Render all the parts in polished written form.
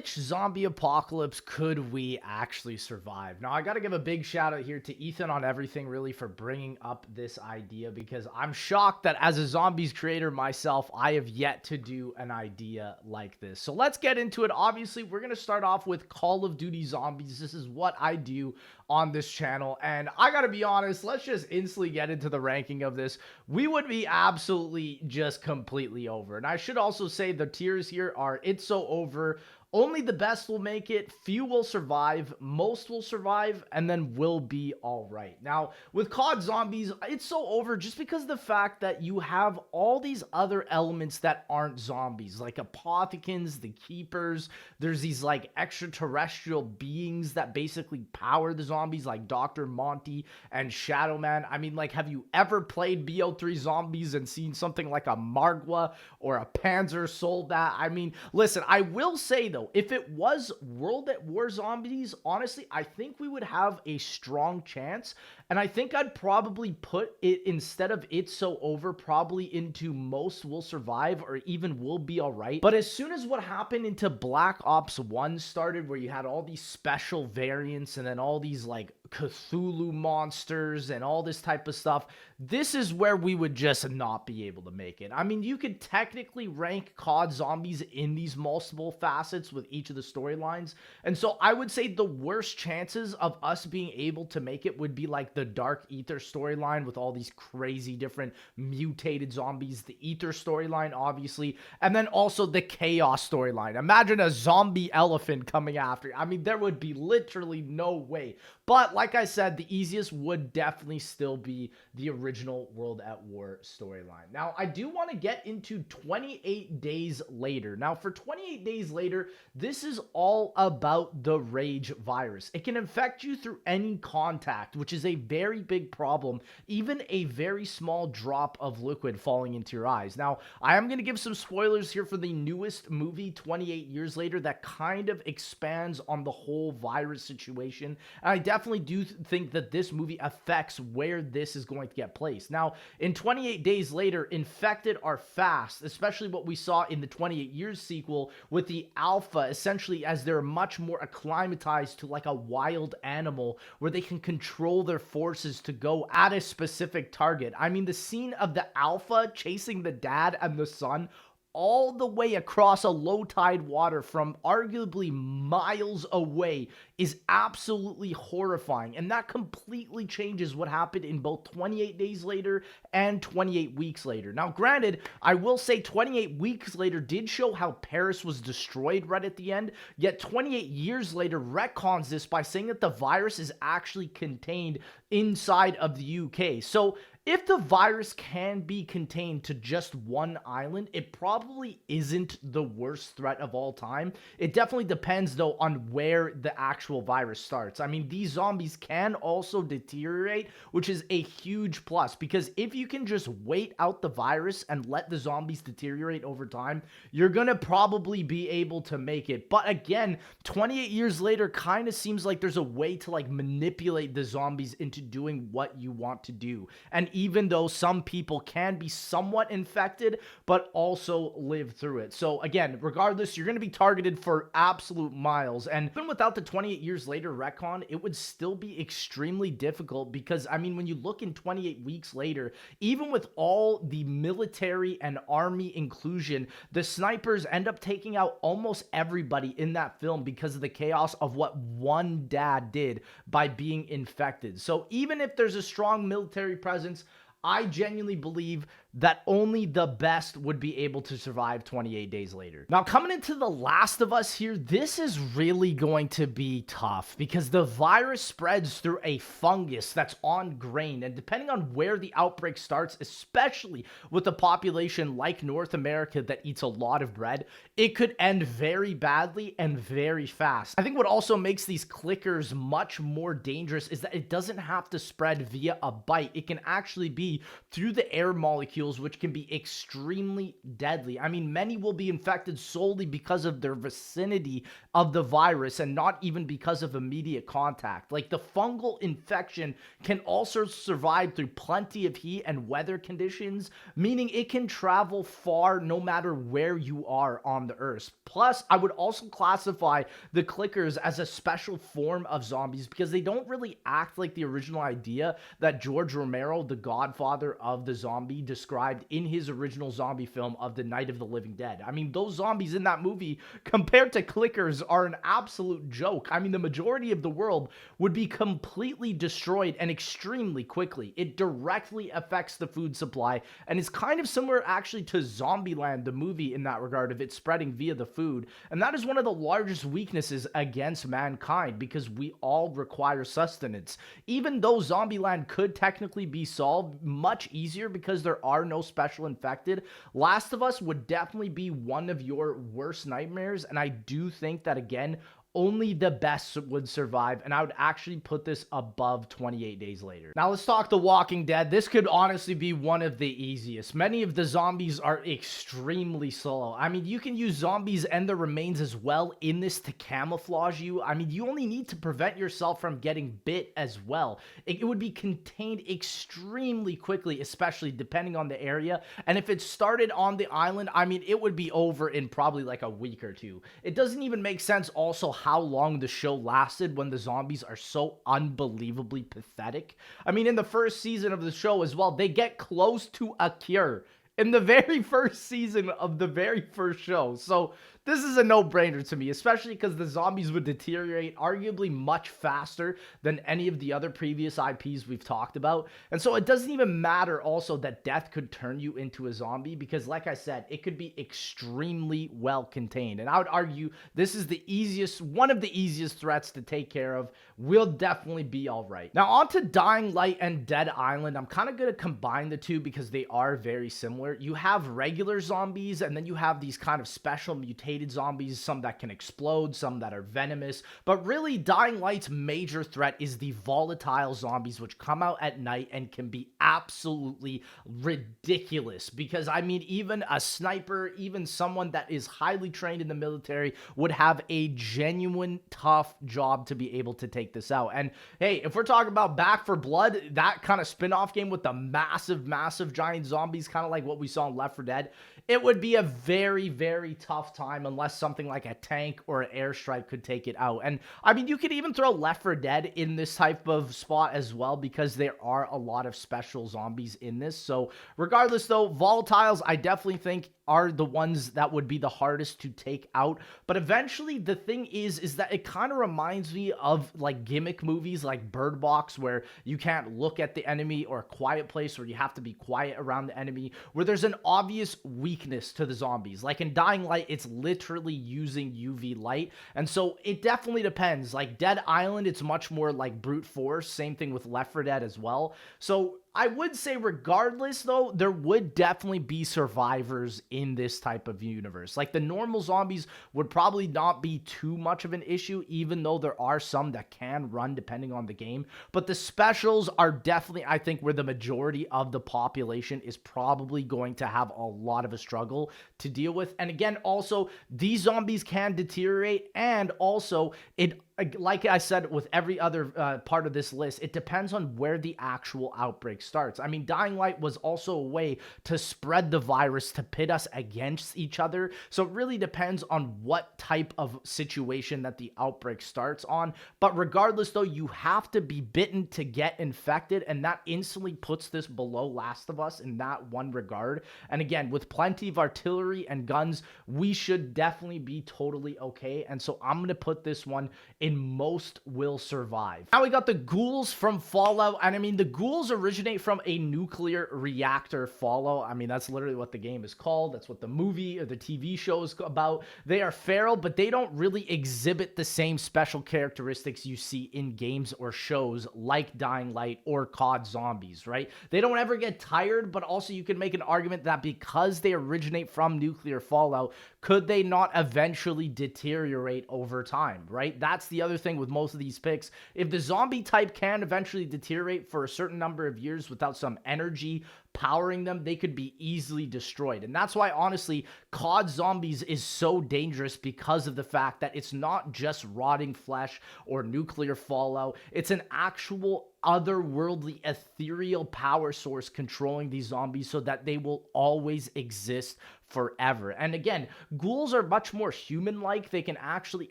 which zombie apocalypse could we actually survive? Now, I got to give a big shout out here to Ethan on everything, really, for bringing up this idea, because I'm shocked that as a zombies creator myself, I have yet to do an idea like this. So let's get into it. Obviously, we're going to start off with Call of Duty Zombies. This is what I do on this channel, and I gotta be honest, let's just instantly get into the ranking of this. We would be absolutely just completely over. And I should also say the tiers here are It's So Over, Only the Best Will Make It, Few Will Survive, Most Will Survive, and then Will Be Alright. Now, with COD Zombies, it's so over just because of the fact that you have all these other elements that aren't zombies, like apothecans, the keepers, there's these like extraterrestrial beings that basically power the zombies, like Dr. Monty and Shadow Man. I mean, like, have you ever played BO3 Zombies and seen something like a Margwa or a Panzer Soldat? I mean, listen, I will say though, if it was World at War Zombies, honestly, I think we would have a strong chance. And I think I'd probably put it, instead of It's So Over, probably into Most Will Survive or even Will Be Alright. But as soon as what happened into Black Ops 1 started, where you had all these special variants and then all these like Cthulhu monsters and all this type of stuff, this is where we would just not be able to make it. I mean, you could technically rank COD Zombies in these multiple facets with each of the storylines. And so I would say the worst chances of us being able to make it would be like the Dark Ether storyline with all these crazy different mutated zombies, the Ether storyline, obviously, and then also the Chaos storyline. Imagine a zombie elephant coming after you. I mean, there would be literally no way. But like I said, the easiest would definitely still be the original World at War storyline. Now, I do want to get into 28 Days Later. Now, for 28 Days Later, this is all about the Rage virus. It can infect you through any contact, which is a very big problem, even a very small drop of liquid falling into your eyes. Now, I am going to give some spoilers here for the newest movie, 28 Years Later, that kind of expands on the whole virus situation. And I definitely do think that this movie affects where this is going to get placed. Now, in 28 Days Later, infected are fast, especially what we saw in the 28 Years sequel with the Alpha, essentially, as they're much more acclimatized to like a wild animal where they can control their forces to go at a specific target. I mean, the scene of the Alpha chasing the dad and the son all the way across a low tide water from arguably miles away is absolutely horrifying. And that completely changes what happened in both 28 Days Later and 28 Weeks Later. Now, granted, I will say 28 Weeks Later did show how Paris was destroyed right at the end, yet 28 Years Later retcons this by saying that the virus is actually contained inside of the UK. So if the virus can be contained to just one island, it probably isn't the worst threat of all time. It definitely depends, though, on where the actual virus starts. I mean, these zombies can also deteriorate, which is a huge plus, because if you can just wait out the virus and let the zombies deteriorate over time, you're gonna probably be able to make it. But again, 28 Years Later kind of seems like there's a way to like manipulate the zombies into doing what you want to do. And even though some people can be somewhat infected, but also live through it. So again, regardless, you're going to be targeted for absolute miles. And even without the 28 Years Later retcon, it would still be extremely difficult because, I mean, when you look in 28 Weeks Later, even with all the military and army inclusion, the snipers end up taking out almost everybody in that film because of the chaos of what one dad did by being infected. So even if there's a strong military presence, I genuinely believe that only the best would be able to survive 28 Days Later. Now, coming into The Last of Us here, this is really going to be tough because the virus spreads through a fungus that's on grain, and depending on where the outbreak starts, especially with a population like North America that eats a lot of bread, it could end very badly and very fast. I think what also makes these clickers much more dangerous is that it doesn't have to spread via a bite. It can actually be through the air molecule molecules which can be extremely deadly. I mean, many will be infected solely because of their vicinity of the virus and not even because of immediate contact. Like, the fungal infection can also survive through plenty of heat and weather conditions, meaning it can travel far no matter where you are on the earth. Plus, I would also classify the clickers as a special form of zombies because they don't really act like the original idea that George Romero, the godfather of the zombie, described in his original zombie film of The Night of the Living Dead. I mean, those zombies in that movie compared to clickers are an absolute joke. I mean, the majority of the world would be completely destroyed and extremely quickly. It directly affects the food supply and is kind of similar actually to Zombieland, the movie, in that regard of it spreading via the food. And that is one of the largest weaknesses against mankind because we all require sustenance. Even though Zombieland could technically be solved much easier because there are no special infected, Last of Us would definitely be one of your worst nightmares. And I do think that, again, only the best would survive, and I would actually put this above 28 Days Later. Now let's talk The Walking Dead. This could honestly be one of the easiest. Many of the zombies are extremely slow. I mean, you can use zombies and their remains as well in this to camouflage you. I mean, you only need to prevent yourself from getting bit as well. It would be contained extremely quickly, especially depending on the area. And if it started on the island, I mean, it would be over in probably like a week or two. It doesn't even make sense also how long the show lasted when the zombies are so unbelievably pathetic. I mean, in the first season of the show as well, they get close to a cure in the very first season of the very first show. So this is a no-brainer to me, especially because the zombies would deteriorate arguably much faster than any of the other previous IPs we've talked about. And so it doesn't even matter also that death could turn you into a zombie because, like I said, it could be extremely well contained. And I would argue this is the easiest, one of the easiest threats to take care of. We'll definitely be all right. Now on to Dying Light and Dead Island. I'm kind of going to combine the two because they are very similar. You have regular zombies and then you have these kind of special mutated zombies, some that can explode, some that are venomous, but really Dying Light's major threat is the volatile zombies which come out at night and can be absolutely ridiculous because, I mean, even a sniper, even someone that is highly trained in the military would have a genuine tough job to be able to take this out. And hey, if we're talking about Back 4 Blood, that kind of spin-off game with the massive giant zombies, kind of like what we saw in Left 4 Dead, it would be a very tough time unless something like a tank or an airstrike could take it out. And I mean, you could even throw Left 4 Dead in this type of spot as well because there are a lot of special zombies in this. So regardless though, volatiles I definitely think are the ones that would be the hardest to take out. But eventually the thing is that it kind of reminds me of like gimmick movies like Bird Box, where you can't look at the enemy, or A Quiet Place where you have to be quiet around the enemy, where there's an obvious weakness to the zombies. Like in Dying Light, it's literally using UV light. And so it definitely depends. Like Dead Island, it's much more like brute force. Same thing with Left 4 Dead as well. So I would say regardless though, there would definitely be survivors in this type of universe. Like the normal zombies would probably not be too much of an issue, even though there are some that can run depending on the game. But the specials are definitely, I think, where the majority of the population is probably going to have a lot of a struggle to deal with. And again, also, these zombies can deteriorate, and also it, like I said with every other part of this list, it depends on where the actual outbreak starts. I mean, Dying Light was also a way to spread the virus, to pit us against each other. So it really depends on what type of situation that the outbreak starts on. But regardless though, you have to be bitten to get infected, and that instantly puts this below Last of Us in that one regard. And again, with plenty of artillery and guns, we should definitely be totally okay. And so I'm going to put this one in most will survive. Now we got the Ghouls from Fallout, and I mean, the Ghouls originate from a nuclear reactor Fallout. I mean, that's literally what the game is called. That's what the movie or the TV show is about. They are feral, but they don't really exhibit the same special characteristics you see in games or shows like Dying Light or COD Zombies, right? They don't ever get tired, but also you can make an argument that because they originate from nuclear Fallout, could they not eventually deteriorate over time, right? That's the other thing with most of these picks. If the zombie type can eventually deteriorate for a certain number of years without some energy, powering them, they could be easily destroyed. And that's why, honestly, COD Zombies is so dangerous because of the fact that it's not just rotting flesh or nuclear fallout. It's an actual otherworldly ethereal power source controlling these zombies so that they will always exist forever. And again, ghouls are much more human-like. They can actually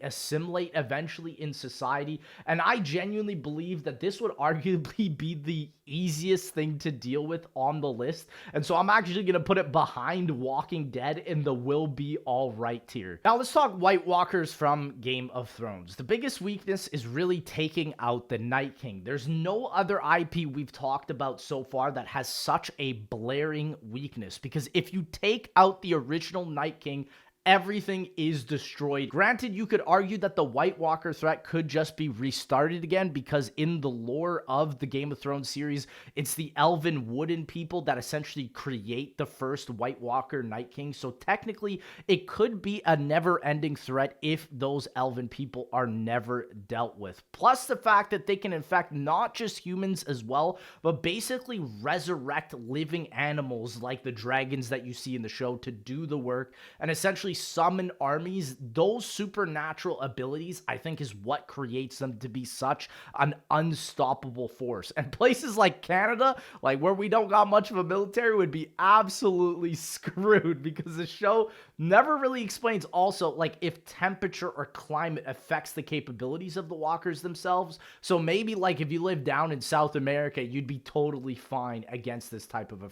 assimilate eventually in society. And I genuinely believe that this would arguably be the easiest thing to deal with on the list. And so I'm actually going to put it behind Walking Dead in the will be all right tier. Now let's talk White Walkers from Game of Thrones. The biggest weakness is really taking out the Night King. There's no other IP we've talked about so far that has such a blaring weakness, because if you take out the original Night King, everything is destroyed. Granted, you could argue that the White Walker threat could just be restarted again, because in the lore of the Game of Thrones series, it's the elven wooden people that essentially create the first White Walker Night King. So technically, it could be a never-ending threat if those elven people are never dealt with. Plus the fact that they can infect not just humans as well, but basically resurrect living animals like the dragons that you see in the show to do the work and essentially summon armies. Those supernatural abilities, I think, is what creates them to be such an unstoppable force. And places like Canada, like where we don't got much of a military, would be absolutely screwed, because the show never really explains also like if temperature or climate affects the capabilities of the walkers themselves. So maybe like if you live down in South America, you'd be totally fine against this type of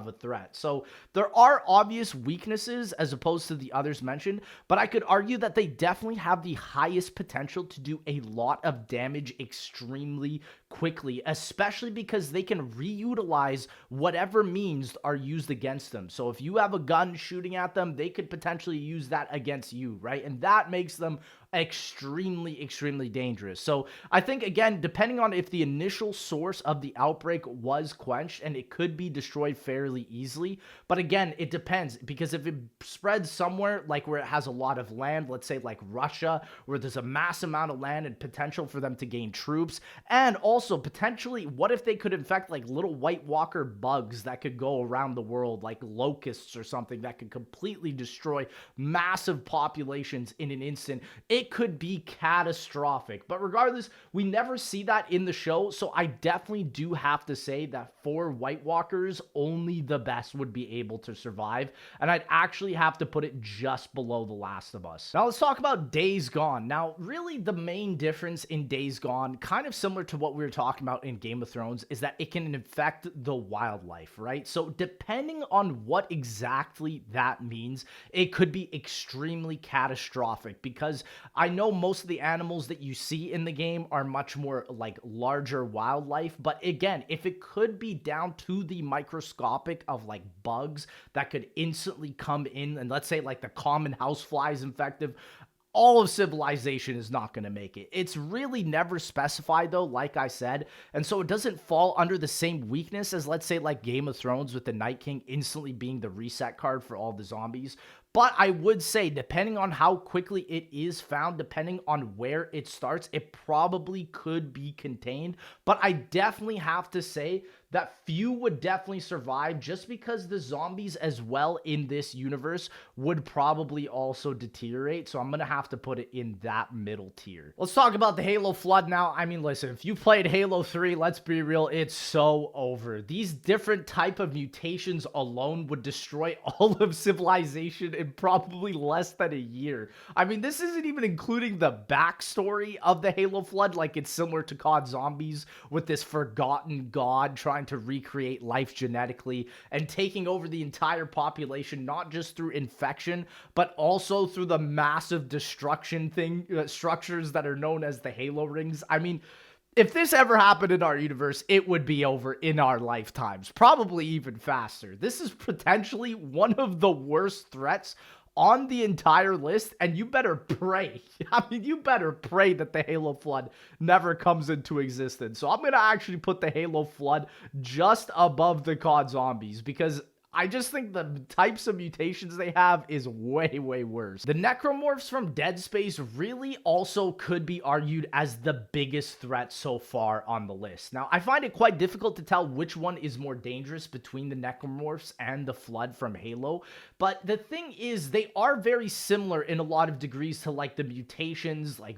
a threat. So there are obvious weaknesses as opposed to the others mentioned, but I could argue that they definitely have the highest potential to do a lot of damage extremely quickly, especially because they can reutilize whatever means are used against them. So if you have a gun shooting at them, they could potentially use that against you, right? And that makes them extremely dangerous. So I think, again, depending on if the initial source of the outbreak was quenched, and it could be destroyed fairly easily, but again, it depends, because if it spreads somewhere like where it has a lot of land, let's say like Russia, where there's a mass amount of land and potential for them to gain troops, and also potentially what if they could infect like little White Walker bugs that could go around the world, like locusts or something, that could completely destroy massive populations in an instant. It could be catastrophic. But regardless, we never see that in the show, so I definitely do have to say that for White Walkers, only the best would be able to survive, and I'd actually have to put it just below The Last of Us. Now let's talk about Days Gone. Now, really the main difference in Days Gone, kind of similar to what we were talking about in Game of Thrones, is that it can infect the wildlife, right? So depending on what exactly that means, it could be extremely catastrophic, because I know most of the animals that you see in the game are much more like larger wildlife, but again, if it could be down to the microscopic of like bugs that could instantly come in, and let's say like the common housefly is infected, all of civilization is not going to make it. It's really never specified though, like I said, and so it doesn't fall under the same weakness as, let's say, like Game of Thrones with the Night King instantly being the reset card for all the zombies. But I would say, depending on how quickly it is found, depending on where it starts, it probably could be contained. But I definitely have to say that few would definitely survive, just because the zombies as well in this universe would probably also deteriorate. So I'm going to have to put it in that middle tier. Let's talk about the Halo Flood now. I mean, listen, if you played Halo 3, let's be real, it's so over. These different type of mutations alone would destroy all of civilization in probably less than a year. I mean, this isn't even including the backstory of the Halo Flood, like it's similar to COD Zombies with this forgotten god trying to recreate life genetically and taking over the entire population, not just through infection, but also through the massive destruction structures that are known as the Halo rings. I mean, if this ever happened in our universe, it would be over in our lifetimes, probably even faster. This is potentially one of the worst threats on the entire list, and you better pray. I mean, you better pray that the Halo Flood never comes into existence. So I'm going to actually put the Halo Flood just above the COD Zombies, because I just think the types of mutations they have is way, way worse. The Necromorphs from Dead Space really also could be argued as the biggest threat so far on the list. Now, I find it quite difficult to tell which one is more dangerous between the Necromorphs and the Flood from Halo, but the thing is, they are very similar in a lot of degrees to like the mutations, like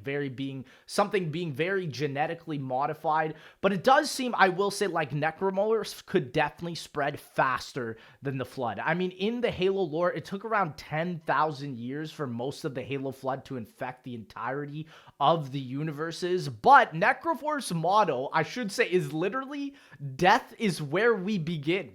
something being very genetically modified, but it does seem, I will say, like Necromorphs could definitely spread faster than the Flood. I mean, in the Halo lore, it took around 10,000 years for most of the Halo Flood to infect the entirety of the universes, but Necromorph's motto, I should say, is literally, death is where we begin.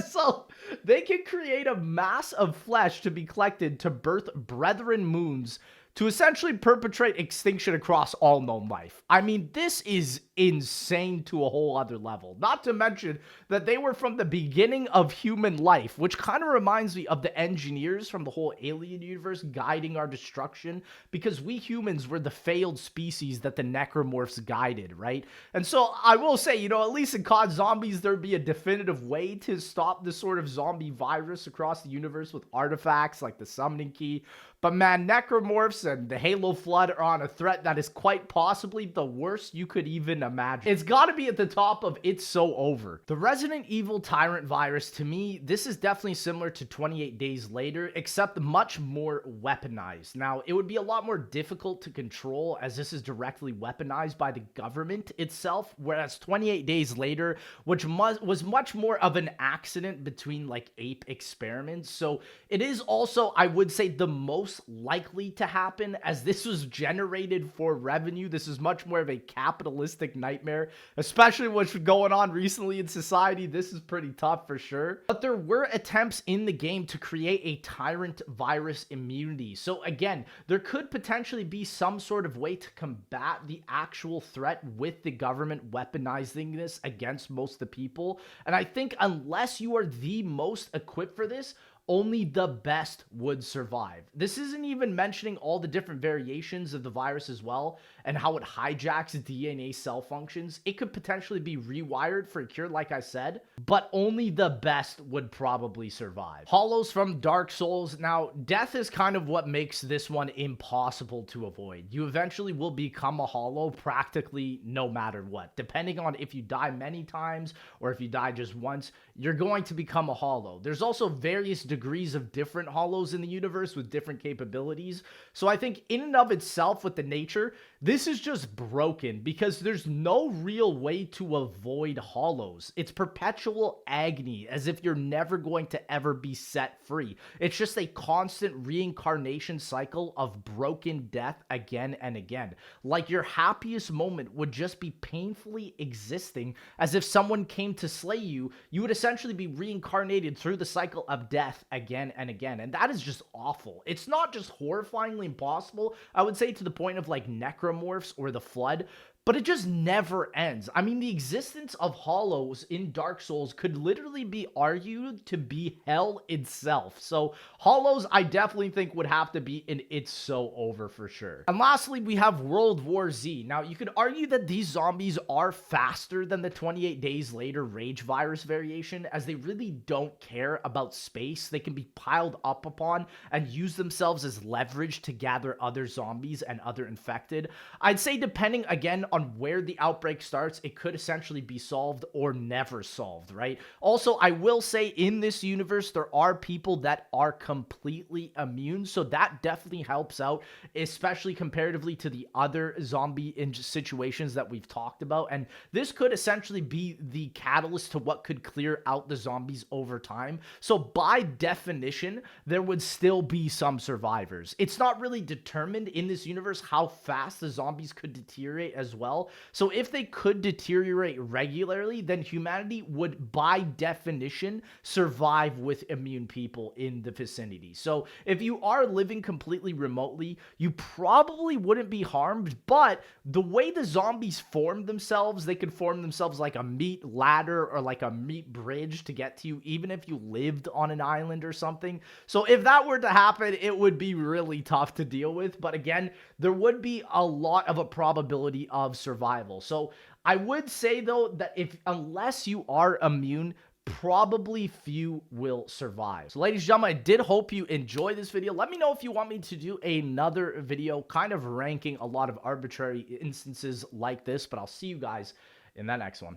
So they can create a mass of flesh to be collected to birth brethren moons to essentially perpetrate extinction across all known life. I mean, this is insane to a whole other level. Not to mention that they were from the beginning of human life, which kind of reminds me of the engineers from the whole Alien universe guiding our destruction, because we humans were the failed species that the Necromorphs guided, right? And so I will say, you know, at least in COD Zombies, there'd be a definitive way to stop this sort of zombie virus across the universe with artifacts like the summoning key. But man, Necromorphs and the Halo Flood are on a threat that is quite possibly the worst you could even imagine. It's got to be at the top of It's So Over. The Resident Evil Tyrant virus, to me, this is definitely similar to 28 Days Later, except much more weaponized. Now, it would be a lot more difficult to control as this is directly weaponized by the government itself, whereas 28 Days Later, which was much more of an accident between like ape experiments. So it is also, I would say, the most likely to happen, as this was generated for revenue. This is much more of a capitalistic nightmare, especially what's going on recently in society. This is pretty tough for sure. But there were attempts in the game to create a tyrant virus immunity. So again, there could potentially be some sort of way to combat the actual threat with the government weaponizing this against most of the people. And I think unless you are the most equipped for this, only the best would survive. This isn't even mentioning all the different variations of the virus as well, and how it hijacks DNA cell functions. It could potentially be rewired for a cure, like I said, but only the best would probably survive. Hollows from Dark Souls. Now, death is kind of what makes this one impossible to avoid. You eventually will become a hollow practically no matter what. Depending on if you die many times or if you die just once, you're going to become a hollow. There's also various degrees of different hollows in the universe with different capabilities. So I think in and of itself with the nature, this is just broken because there's no real way to avoid hollows. It's perpetual agony, as if you're never going to ever be set free. It's just a constant reincarnation cycle of broken death again and again. Like your happiest moment would just be painfully existing, as if someone came to slay you. You would essentially be reincarnated through the cycle of death again and again. And that is just awful. It's not just horrifyingly impossible, I would say, to the point of like Necromorphs or the Flood, but it just never ends. I mean, the existence of hollows in Dark Souls could literally be argued to be hell itself. So hollows, I definitely think, would have to be in It's So Over for sure. And lastly, we have World War Z. Now, you could argue that these zombies are faster than the 28 Days Later Rage virus variation, as they really don't care about space. They can be piled up upon and use themselves as leverage to gather other zombies and other infected. I'd say, depending again on where the outbreak starts, it could essentially be solved or never solved, right? Also, I will say in this universe, there are people that are completely immune, so that definitely helps out, especially comparatively to the other zombie situations that we've talked about. And this could essentially be the catalyst to what could clear out the zombies over time. So by definition, there would still be some survivors. It's not really determined in this universe how fast the zombies could deteriorate as well. So if they could deteriorate regularly, then humanity would, by definition, survive with immune people in the vicinity. So if you are living completely remotely, you probably wouldn't be harmed, but the way the zombies form themselves, they could form themselves like a meat ladder or like a meat bridge to get to you, even if you lived on an island or something. So if that were to happen, it would be really tough to deal with. But again, there would be a lot of a probability of survival. So I would say though that unless you are immune, probably few will survive. So ladies and gentlemen, I did hope you enjoyed this video. Let me know if you want me to do another video kind of ranking a lot of arbitrary instances like this, but I'll see you guys in that next one.